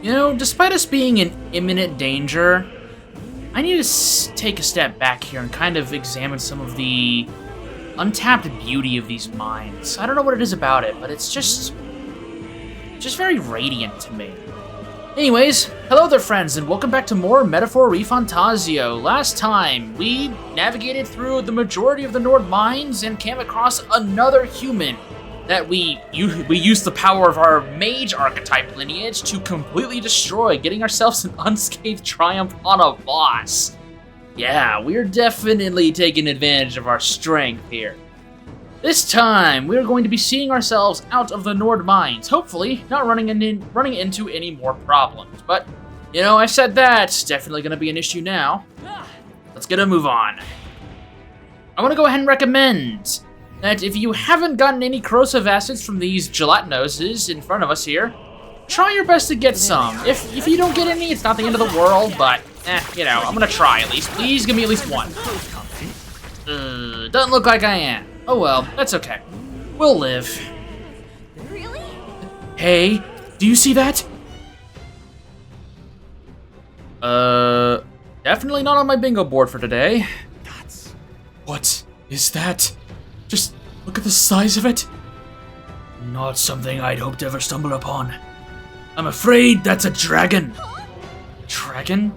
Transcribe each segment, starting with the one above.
You know, despite us being in imminent danger, I need to take a step back here and kind of examine some of the untapped beauty of these mines. I don't know what it is about it, but it's just very radiant to me. Anyways, hello there friends, and welcome back to more Metaphor Fantazio. Last time, we navigated through the majority of the Nord mines and came across another human that we used the power of our mage archetype lineage to completely destroy, getting ourselves an unscathed triumph on a boss. Yeah, we're definitely taking advantage of our strength here. This time, we're going to be seeing ourselves out of the Nord mines, hopefully not running into any more problems. But, you know, I said that's definitely going to be an issue now. Let's get a move on. I want to go ahead and recommend that if you haven't gotten any corrosive acids from these gelatinoses in front of us here, try your best to get some. If you don't get any, it's not the end of the world, but, you know, I'm going to try at least. Please give me at least one. Doesn't look like I am. Oh well, that's okay. We'll live. Really? Hey, do you see that? Definitely not on my bingo board for today. What is that? Just look at the size of it. Not something I'd hoped to ever stumble upon. I'm afraid that's a dragon. Dragon?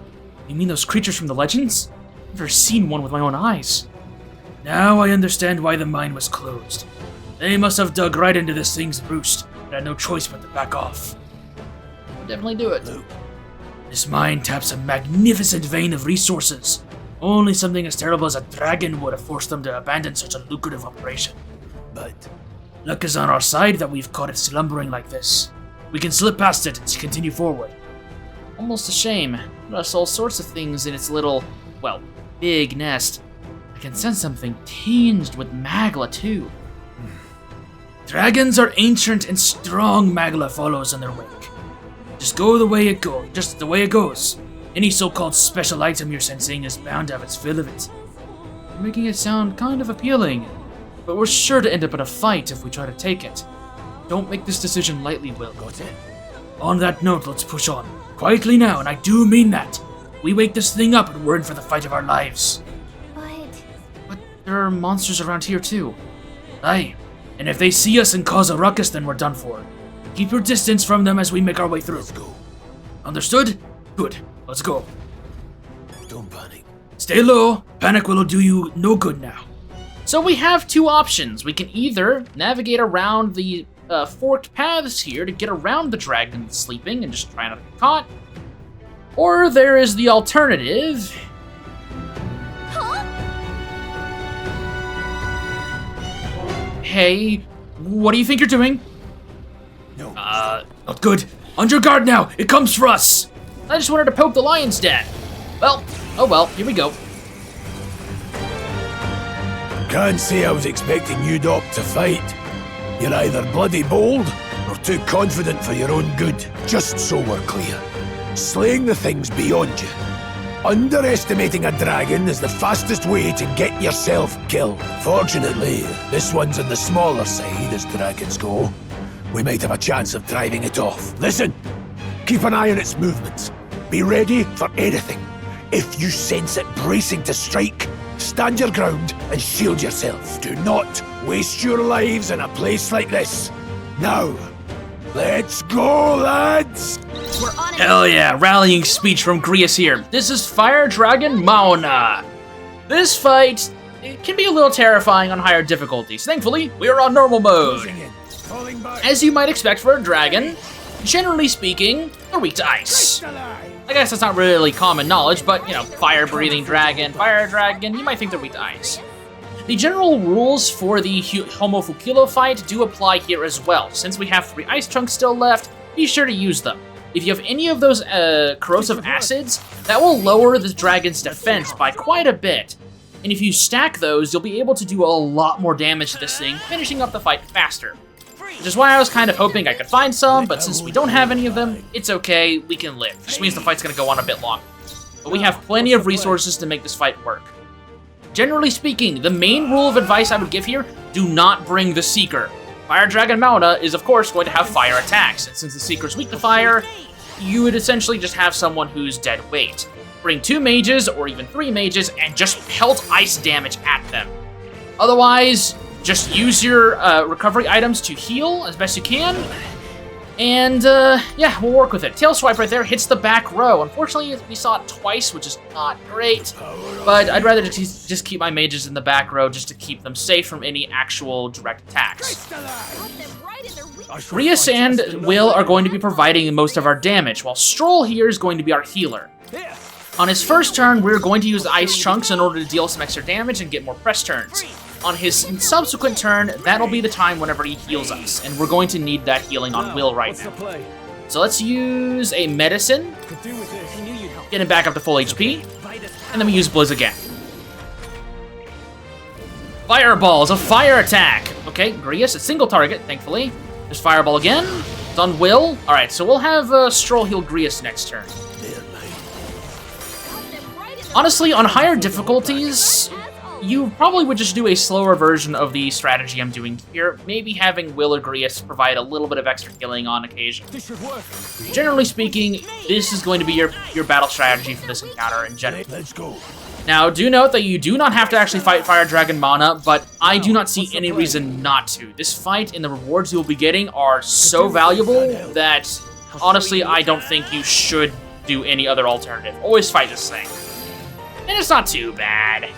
You mean those creatures from the legends? I've never seen one with my own eyes. Now I understand why the mine was closed. They must have dug right into this thing's roost and had no choice but to back off. I'll definitely do it. This mine taps a magnificent vein of resources. Only something as terrible as a dragon would have forced them to abandon such a lucrative operation. But luck is on our side that we've caught it slumbering like this. We can slip past it and continue forward. Almost a shame. There's all sorts of things in its little, well, big nest. I can sense something tinged with magla too. Dragons are ancient and strong magla follows in their wake. Just the way it goes. Any so-called special item you're sensing is bound to have its fill of it. You're making it sound kind of appealing, but we're sure to end up in a fight if we try to take it. Don't make this decision lightly, Will. Got it? On that note, let's push on. Quietly now, and I do mean that. We wake this thing up and we're in for the fight of our lives. But there are monsters around here too. Aye, and if they see us and cause a ruckus, then we're done for. Keep your distance from them as we make our way through. Let's go. Understood? Good. Let's go. Don't panic. Stay low. Panic will do you no good now. So we have two options. We can either navigate around the forked paths here to get around the dragon that's sleeping and just try not to get caught. Or there is the alternative. Huh? Hey, what do you think you're doing? No. Not good. On your guard now. It comes for us. I just wanted to poke the lion's den. Well, oh well, here we go. Can't say I was expecting you, Doc, to fight. You're either bloody bold or too confident for your own good. Just so we're clear. Slaying the thing's beyond you. Underestimating a dragon is the fastest way to get yourself killed. Fortunately, this one's on the smaller side as dragons go. We might have a chance of driving it off. Listen, keep an eye on its movements. Be ready for anything. If you sense it bracing to strike, stand your ground and shield yourself. Do not waste your lives in a place like this. Now, let's go, lads! We're on it. Hell yeah, rallying speech from Grius here. This is Fire Dragon Mauna. This fight, it can be a little terrifying on higher difficulties. Thankfully, we are on normal mode. As you might expect for a dragon, generally speaking, they're weak to ice. I guess that's not really common knowledge, but, you know, fire-breathing dragon, fire dragon, you might think they're weak to ice. The general rules for the Homofukilo fight do apply here as well. Since we have 3 ice chunks still left, be sure to use them. If you have any of those corrosive acids, that will lower the dragon's defense by quite a bit. And if you stack those, you'll be able to do a lot more damage to this thing, finishing up the fight faster. Which is why I was kind of hoping I could find some, but since we don't have any of them, it's okay, we can live. Just means the fight's gonna go on a bit longer. But we have plenty of resources to make this fight work. Generally speaking, the main rule of advice I would give here, do not bring the Seeker. Fire Dragon Mauna is of course going to have fire attacks, and since the Seeker's weak to fire, you would essentially just have someone who's dead weight. Bring 2 mages, or even 3 mages, and just pelt ice damage at them. Otherwise, just use your recovery items to heal as best you can. And, yeah, we'll work with it. Tail Swipe right there hits the back row. Unfortunately, we saw it twice, which is not great. But I'd rather just keep my mages in the back row just to keep them safe from any actual direct attacks. Grius and Will are going to be providing most of our damage, while Stroll here is going to be our healer. On his first turn, we're going to use Ice Chunks in order to deal some extra damage and get more press turns. On his subsequent turn, that'll be the time whenever he heals us, and we're going to need that healing on Will right now. So let's use a Medicine, get him back up to full HP, and then we use Blizz again. Fireball is a fire attack! Okay, Grius, a single target, thankfully. There's Fireball again, it's on Will. Alright, so we'll have Stroll heal Grius next turn. Honestly, on higher difficulties, you probably would just do a slower version of the strategy I'm doing here, maybe having Will or Grius provide a little bit of extra healing on occasion. Generally speaking, this is going to be your battle strategy for this encounter in general. Let's go. Now, do note that you do not have to actually fight Fire Dragon Mana, but I do not see any reason not to. This fight and the rewards you'll be getting are so valuable that, honestly, I don't think you should do any other alternative. Always fight this thing. And it's not too bad.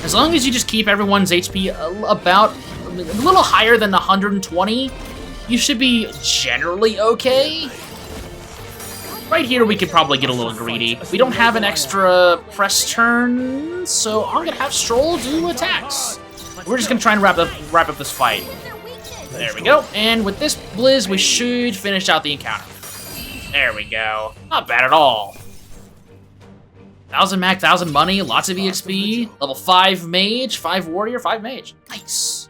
As long as you just keep everyone's HP about a little higher than 120, you should be generally okay. Right here, we could probably get a little greedy. We don't have an extra press turn, so I'm gonna have Stroll do attacks. We're just gonna try and wrap up this fight. There we go. And with this Blizz, we should finish out the encounter. There we go. Not bad at all. 1000 Mac, 1000 money, lots of EXP, level 5 mage, 5 warrior, 5 mage. Nice.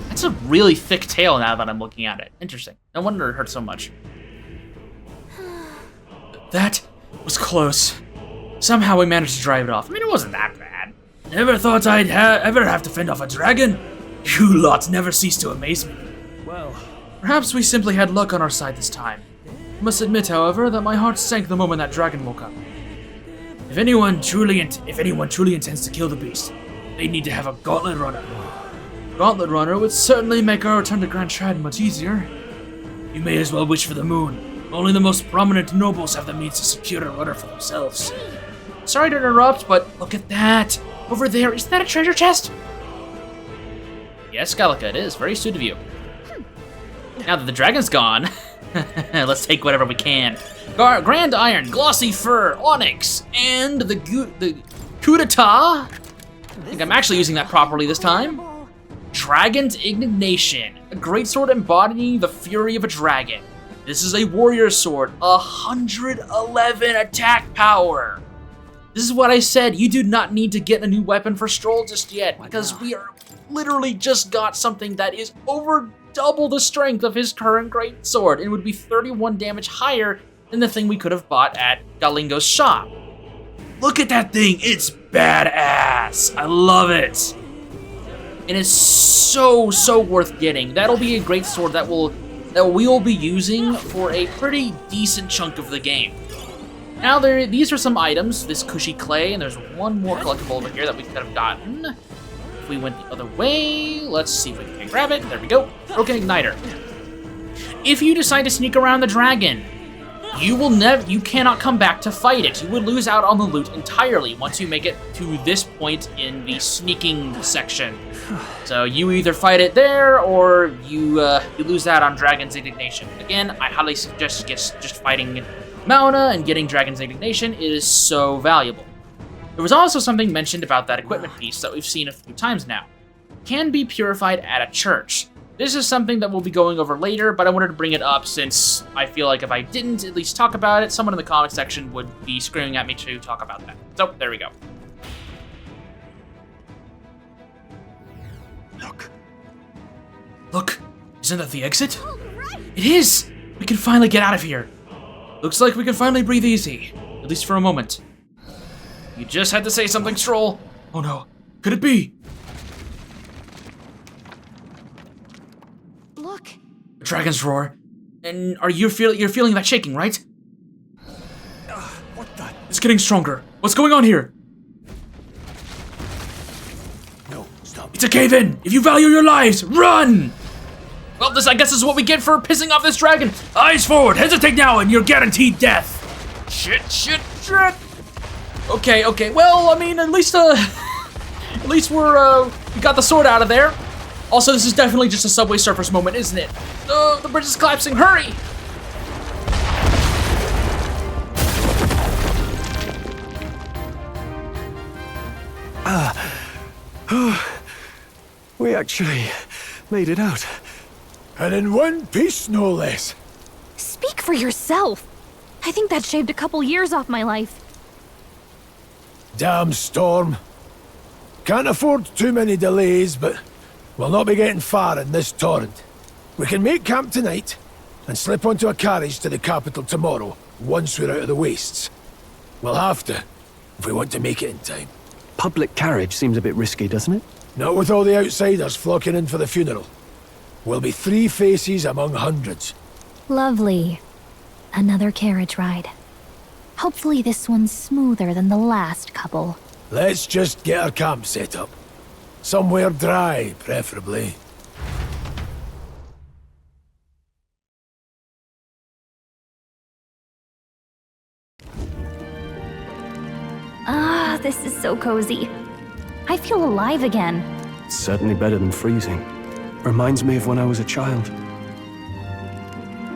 That's a really thick tail now that I'm looking at it. Interesting. No wonder it hurts so much. That was close. Somehow we managed to drive it off. I mean, it wasn't that bad. Never thought I'd ever have to fend off a dragon. You lot never cease to amaze me. Well, perhaps we simply had luck on our side this time. I must admit, however, that my heart sank the moment that dragon woke up. If anyone truly intends to kill the beast, they need to have a gauntlet runner. Gauntlet runner would certainly make our return to Grand Trad much easier. You may as well wish for the moon. Only the most prominent nobles have the means to secure a runner for themselves. Sorry to interrupt, but look at that. Over there, isn't that a treasure chest? Yes, Gallica, it is. Very astute of you. Now that the dragon's gone, let's take whatever we can. Grand Iron, Glossy Fur, Onyx, and the Coup d'etat. I think I'm actually using that properly this time. Dragon's Indignation, a greatsword embodying the fury of a dragon. This is a warrior sword, 111 attack power. This is what I said, you do not need to get a new weapon for Stroll just yet, because we are literally just got something that is over double the strength of his current greatsword, and would be 31 damage higher than the thing we could have bought at Galingo's shop. Look at that thing, it's badass. I love it. And it's so worth getting. That'll be a great sword that we will be using for a pretty decent chunk of the game. Now these are some items, this cushy clay, and there's one more collectible over here that we could have gotten. If we went the other way, let's see if we can grab it. There we go. Broken Igniter. If you decide to sneak around the dragon, you cannot come back to fight it. You would lose out on the loot entirely once you make it to this point in the sneaking section. So you either fight it there, or you lose out on Dragon's Indignation. Again, I highly suggest just fighting Mauna and getting Dragon's Indignation. It is so valuable. There was also something mentioned about that equipment piece that we've seen a few times now. Can be purified at a church. This is something that we'll be going over later, but I wanted to bring it up since I feel like if I didn't at least talk about it, someone in the comment section would be screaming at me to talk about that. So, there we go. Look, isn't that the exit? Oh, right. It is! We can finally get out of here. Looks like we can finally breathe easy, at least for a moment. You just had to say something, Stroll. Oh no, could it be? Look, dragon's roar. And you're feeling that shaking, right? What the? It's getting stronger. What's going on here? No, stop. It's a cave-in! If you value your lives, run! Well, I guess this is what we get for pissing off this dragon. Eyes forward, hesitate now, and you're guaranteed death. Shit. Okay, well, I mean, at least we got the sword out of there. Also, this is definitely just a Subway Surfers moment, isn't it? The bridge is collapsing, hurry! We actually made it out. And in one piece, no less. Speak for yourself. I think that shaved a couple years off my life. Damn storm. Can't afford too many delays, but we'll not be getting far in this torrent. We can make camp tonight and slip onto a carriage to the capital tomorrow, once we're out of the wastes. We'll have to, if we want to make it in time. Public carriage seems a bit risky, doesn't it? Not with all the outsiders flocking in for the funeral. We'll be 3 faces among hundreds. Lovely. Another carriage ride. Hopefully this one's smoother than the last couple. Let's just get our camp set up. Somewhere dry, preferably. Ah, this is so cozy. I feel alive again. It's certainly better than freezing. Reminds me of when I was a child.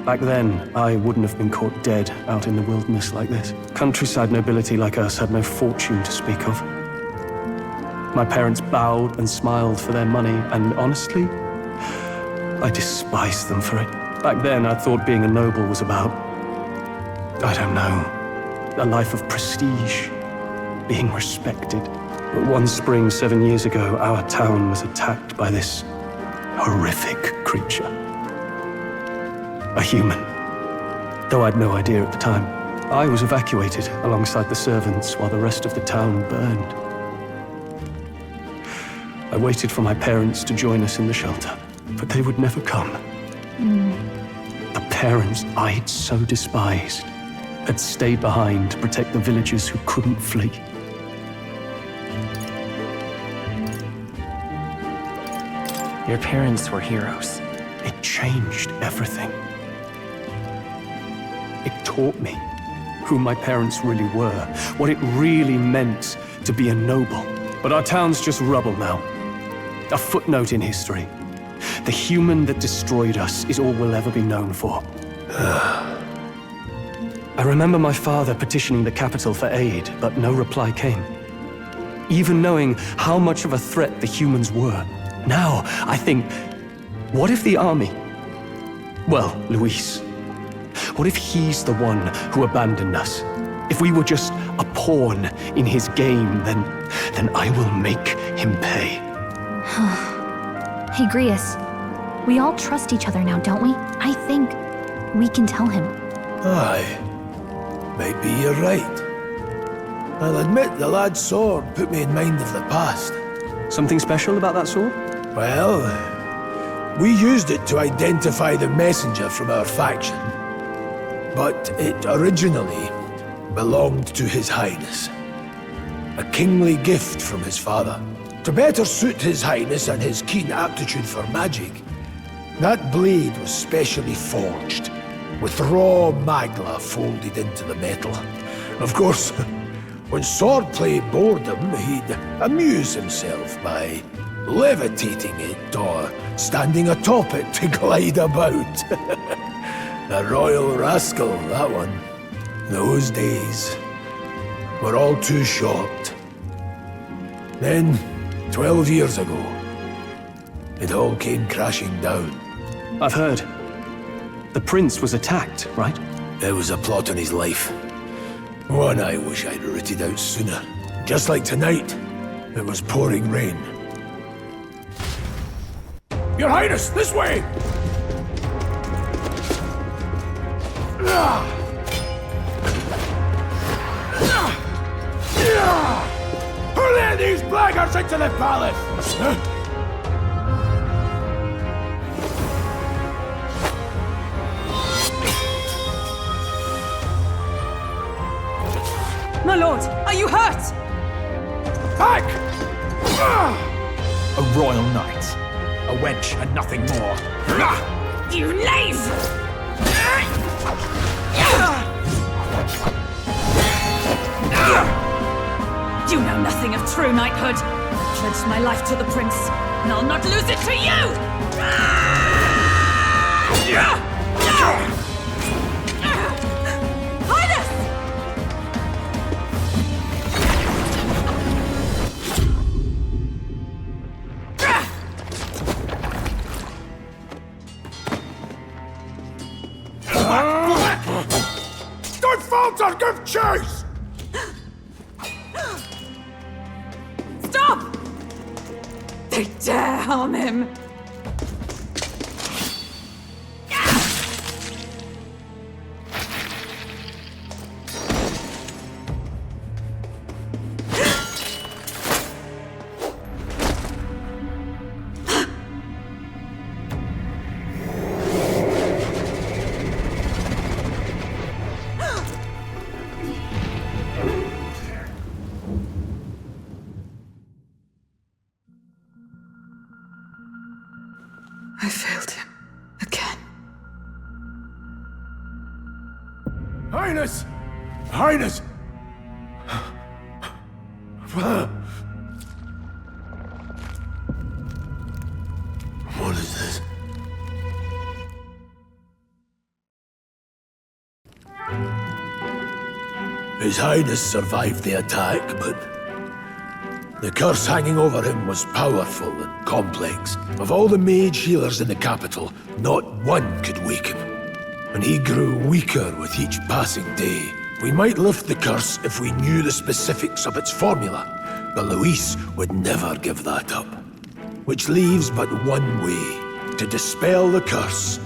Back then, I wouldn't have been caught dead out in the wilderness like this. Countryside nobility like us had no fortune to speak of. My parents bowed and smiled for their money, and honestly, I despised them for it. Back then, I thought being a noble was about, I don't know, a life of prestige, being respected. But one spring 7 years ago, our town was attacked by this horrific creature. A human. Though I'd no idea at the time. I was evacuated alongside the servants while the rest of the town burned. I waited for my parents to join us in the shelter, but they would never come. The parents I'd so despised had stayed behind to protect the villagers who couldn't flee. Your parents were heroes. It changed everything. It taught me who my parents really were, what it really meant to be a noble. But our town's just rubble now. A footnote in history. The human that destroyed us is all we'll ever be known for. I remember my father petitioning the capital for aid, but no reply came. Even knowing how much of a threat the humans were. Now, I think, what if the army? Well, Luis. What if he's the one who abandoned us? If we were just a pawn in his game, then I will make him pay. Hey, Grius. We all trust each other now, don't we? I think we can tell him. Aye. Maybe you're right. I'll admit the lad's sword put me in mind of the past. Something special about that sword? Well, we used it to identify the messenger from our faction. But it originally belonged to His Highness. A kingly gift from his father. To better suit His Highness and his keen aptitude for magic, that blade was specially forged, with raw magla folded into the metal. Of course, when swordplay bored him, he'd amuse himself by levitating it or standing atop it to glide about. A royal rascal, that one. Those days were all too short. Then, 12 years ago, it all came crashing down. I've heard. The prince was attacked, right? There was a plot on his life. One I wish I'd rooted out sooner. Just like tonight, it was pouring rain. Your Highness, this way! Hurry these blackguards into the palace! My lord, are you hurt? Back! A royal knight. A wench and nothing more. You knave! You know nothing of true knighthood. I pledged my life to the prince, and I'll not lose it to you! Highness! Don't falter! Give chase! Stop! They dare harm him! I failed him again. Highness! Highness! What is this? His Highness survived the attack, but the curse hanging over him was powerful and complex. Of all the mage healers in the capital, not one could wake him. And he grew weaker with each passing day. We might lift the curse if we knew the specifics of its formula, but Luis would never give that up. Which leaves but one way to dispel the curse.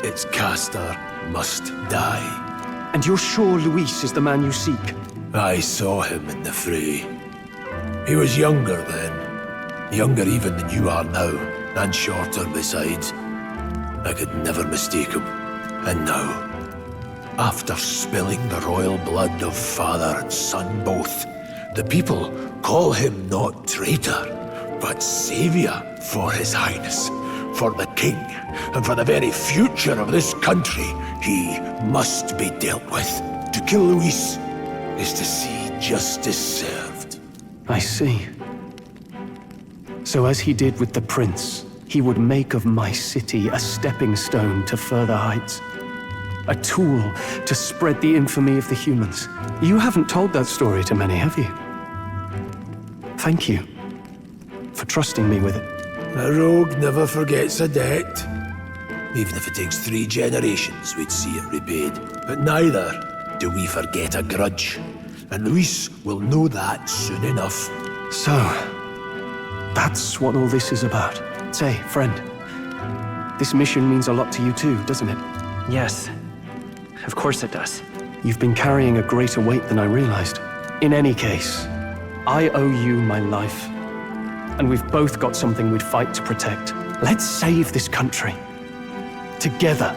Its caster must die. And you're sure Luis is the man you seek? I saw him in the fray. He was younger then. Younger even than you are now, and shorter besides. I could never mistake him. And now, after spilling the royal blood of father and son both, the people call him not traitor, but savior for his highness, for the king, and for the very future of this country. He must be dealt with. To kill Luis is to see justice served. I see. So as he did with the prince, he would make of my city a stepping stone to further heights. A tool to spread the infamy of the humans. You haven't told that story to many, have you? Thank you for trusting me with it. A rogue never forgets a debt. Even if it takes 3 generations, we'd see it repaid. But neither do we forget a grudge. And Luis will know that soon enough. So, that's what all this is about. Say, friend, this mission means a lot to you too, doesn't it? Yes. Of course it does. You've been carrying a greater weight than I realized. In any case, I owe you my life. And we've both got something we'd fight to protect. Let's save this country. Together.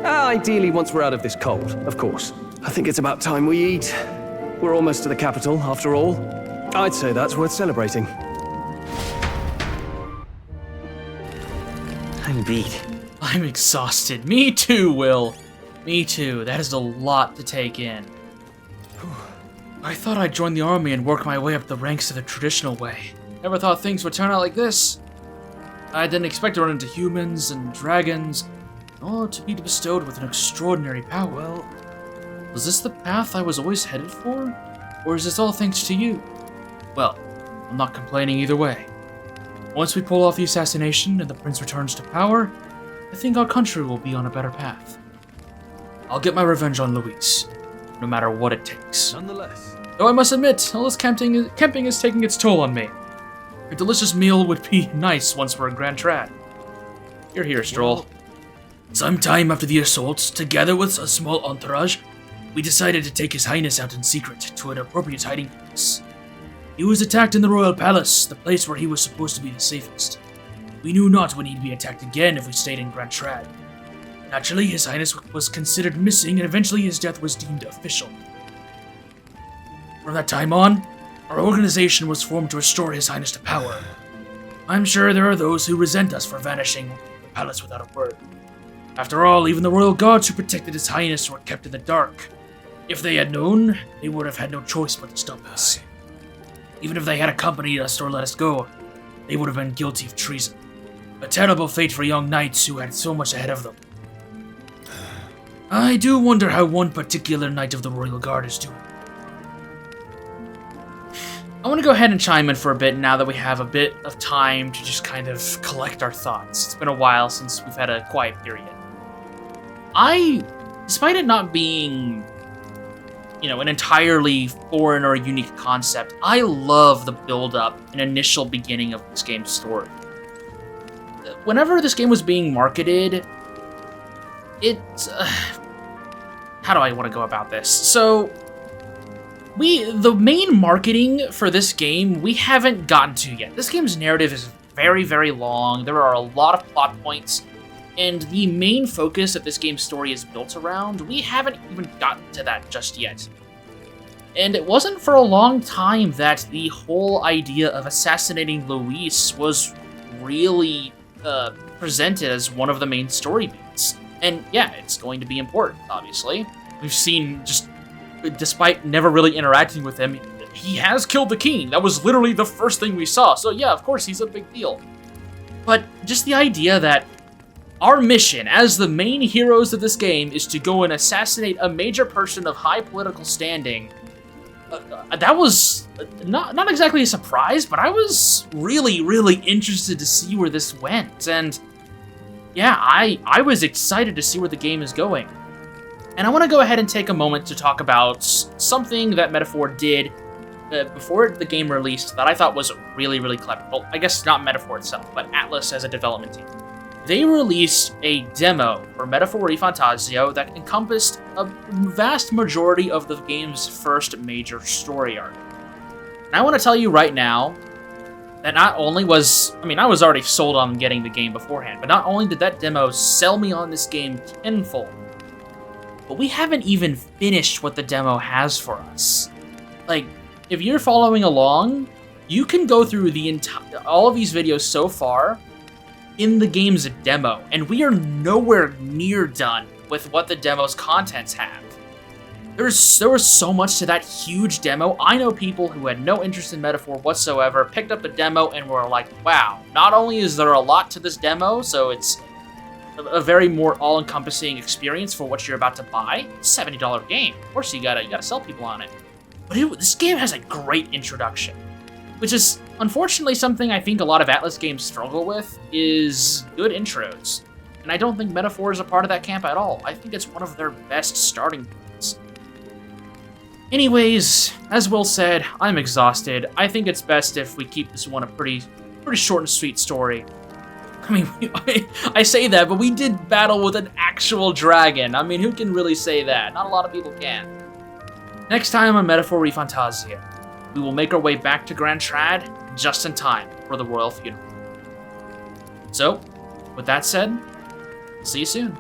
Ideally, once we're out of this cold, of course. I think it's about time we eat. We're almost to the capital, after all. I'd say that's worth celebrating. I'm beat. I'm exhausted. Me too, Will. Me too. That is a lot to take in. I thought I'd join the army and work my way up the ranks of the traditional way. Never thought things would turn out like this. I didn't expect to run into humans and dragons, or to be bestowed with an extraordinary power. Well, was this the path I was always headed for? Or is this all thanks to you? Well, I'm not complaining either way. Once we pull off the assassination and the prince returns to power, I think our country will be on a better path. I'll get my revenge on Luis, no matter what it takes. Nonetheless. Though I must admit, all this camping is taking its toll on me. A delicious meal would be nice once we're in Grand Trad. You're here, Stroll. Sometime after the assault, together with a small entourage, we decided to take His Highness out in secret to an appropriate hiding place. He was attacked in the royal palace, the place where he was supposed to be the safest. We knew not when he'd be attacked again if we stayed in Grand Trad. Naturally, His Highness was considered missing, and eventually his death was deemed official. From that time on, our organization was formed to restore His Highness to power. I'm sure there are those who resent us for vanishing the palace without a word. After all, even the royal guards who protected His Highness were kept in the dark. If they had known, they would have had no choice but to stop us. Even if they had accompanied us or let us go, they would have been guilty of treason. A terrible fate for young knights who had so much ahead of them. I do wonder how one particular knight of the Royal Guard is doing. I want to go ahead and chime in for a bit now that we have a bit of time to just kind of collect our thoughts. It's been a while since we've had a quiet period. Despite it not being, an entirely foreign or unique concept, I love the build-up and initial beginning of this game's story. Whenever this game was being marketed, how do I want to go about this? So, the main marketing for this game, we haven't gotten to yet. This game's narrative is very, very long. There are a lot of plot points, and the main focus that this game's story is built around, we haven't even gotten to that just yet. And it wasn't for a long time that the whole idea of assassinating Luis was really presented as one of the main story beats. And yeah, it's going to be important, obviously. We've seen, just despite never really interacting with him, he has killed the king. That was literally the first thing we saw. So yeah, of course, he's a big deal. But just the idea that our mission as the main heroes of this game is to go and assassinate a major person of high political standing, that was not exactly a surprise, but I was really, really interested to see where this went. And yeah, I was excited to see where the game is going. And I want to go ahead and take a moment to talk about something that Metaphor did before the game released that I thought was really, really clever. Well, I guess not Metaphor itself, but Atlas as a development team. They released a demo for Metaphor Fantazio that encompassed a vast majority of the game's first major story arc. And I want to tell you right now that not only was, I was already sold on getting the game beforehand, but not only did that demo sell me on this game tenfold, but we haven't even finished what the demo has for us. Like, if you're following along, you can go through all of these videos so far in the game's demo, and we are nowhere near done with what the demo's contents have. There was so much to that huge demo. I know people who had no interest in Metaphor whatsoever, picked up the demo and were like, wow, not only is there a lot to this demo, so it's a very more all-encompassing experience for what you're about to buy. It's a $70 game. Of course, you gotta sell people on it. But this game has a great introduction, which is unfortunately something I think a lot of Atlas games struggle with, is good intros. And I don't think Metaphor is a part of that camp at all. I think it's one of their best starting points. Anyways, as Will said, I'm exhausted. I think it's best if we keep this one a pretty short and sweet story. I say that, but we did battle with an actual dragon. Who can really say that? Not a lot of people can. Next time on Metaphor Fantazio, we will make our way back to Grand Trad just in time for the royal funeral. So, with that said, see you soon.